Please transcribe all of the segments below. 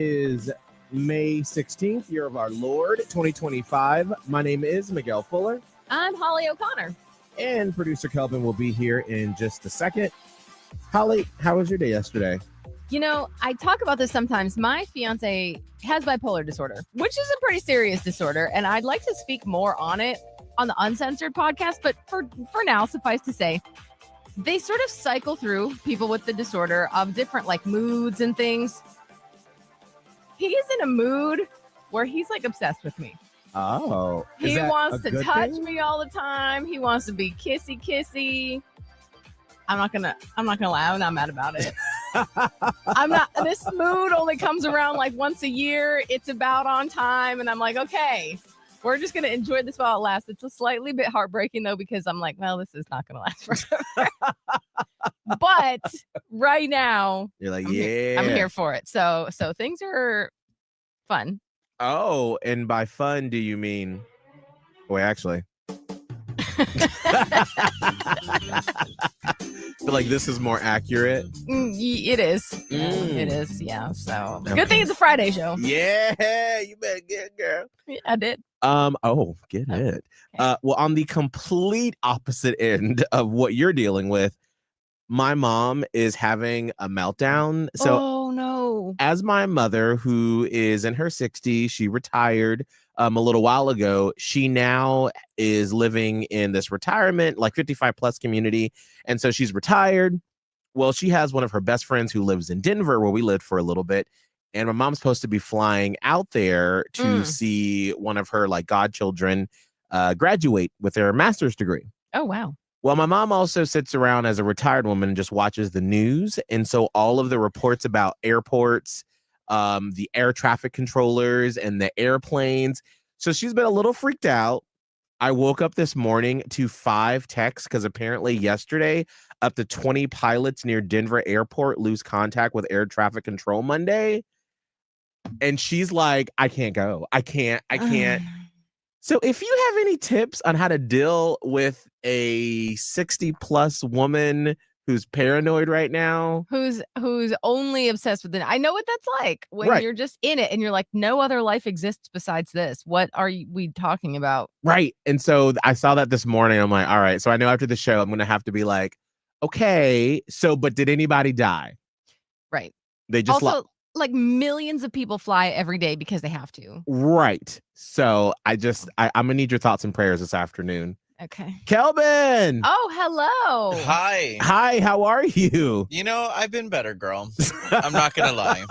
Is May 16th, year of our Lord, 2025. My name is Miguel Fuller. I'm Holly O'Connor. And producer Kelvin will be here in just a second. Holly, how was your day yesterday? You know, I talk about this sometimes. My fiance has bipolar disorder, which is a pretty serious disorder. And I'd like to speak more on it on the Uncensored podcast. But for now, suffice to say, they sort of cycle through people with the disorder of different like moods and things. He's in a mood where he's like obsessed with me. Oh, he wants to touch me all the time. He wants to be kissy. I'm not gonna lie. I'm not mad about it. This mood only comes around like once a year. It's about on time. And I'm like, okay, we're just going to enjoy this while it lasts. It's a slightly bit heartbreaking though, because I'm like, well, this is not going to last forever. But right now, you're like, I'm here for it. So things are fun. Oh, and by fun, do you mean, wait, actually. I feel like this is more accurate. It is. It is. Yeah. So good thing it's a Friday show. Yeah, you better get it, girl. Yeah, I did. Get it. Okay. Well, on the complete opposite end of what you're dealing with, my mom is having a meltdown. So, oh no. As my mother, who is in her 60s, she retired a little while ago. She now is living in this retirement, like 55 plus community. And so she's retired. Well, she has one of her best friends who lives in Denver, where we lived for a little bit. And my mom's supposed to be flying out there to see one of her like godchildren graduate with their master's degree. Oh, wow. Well, my mom also sits around as a retired woman and just watches the news. And so all of the reports about airports, the air traffic controllers and the airplanes. So she's been a little freaked out. I woke up this morning to 5 texts because apparently yesterday, up to 20 pilots near Denver airport lose contact with air traffic control Monday. And she's like, I can't go. I can't. So if you have any tips on how to deal with a 60 plus woman who's paranoid right now, who's only obsessed with it. I know what that's like when you're just in it and you're like, no other life exists besides this. What are we talking about? Right. And so I saw that this morning. I'm like, all right. So I know after the show, I'm going to have to be like, okay, so, but did anybody die? Right. They just also, like millions of people fly every day because they have to. Right. So I'm going to need your thoughts and prayers this afternoon. Okay. Kelvin. Oh, hello. Hi. Hi. How are you? You know, I've been better, girl. I'm not going to lie.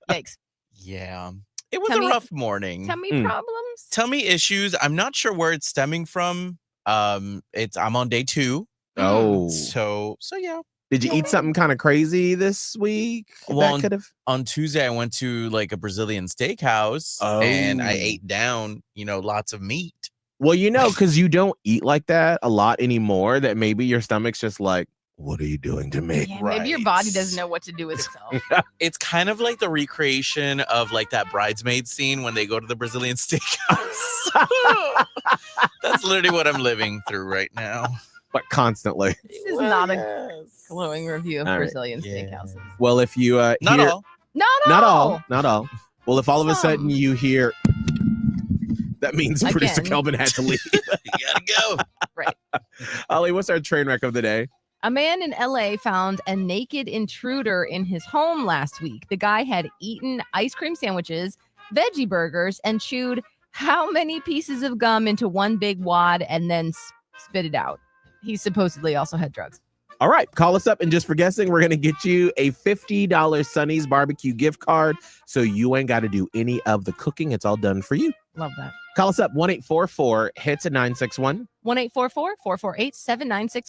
Yikes. Yeah. It was a rough morning. Tell me problems. Tell me issues. I'm not sure where it's stemming from. I'm on day 2. Oh. So yeah. Did you eat something kind of crazy this week? Well, on Tuesday, I went to like a Brazilian steakhouse and I ate down, lots of meat. Well, because you don't eat like that a lot anymore, that maybe your stomach's just like, what are you doing to me? Yeah, maybe your body doesn't know what to do with itself. It's kind of like the recreation of like that bridesmaid scene when they go to the Brazilian steakhouse. That's literally what I'm living through right now. But constantly. This is not a glowing review of Brazilian steakhouses. Well, if you Not all. Well, if all of a sudden you hear, that means producer Kelvin had to leave. You gotta go. Right. Ollie, what's our train wreck of the day? A man in LA found a naked intruder in his home last week. The guy had eaten ice cream sandwiches, veggie burgers, and chewed how many pieces of gum into one big wad and then spit it out. He supposedly also had drugs. All right. Call us up, and just for guessing, we're going to get you a $50 Sonny's barbecue gift card. So you ain't got to do any of the cooking. It's all done for you. Love that. Call us up 1-844-HITS-961. 1-844-448-7961.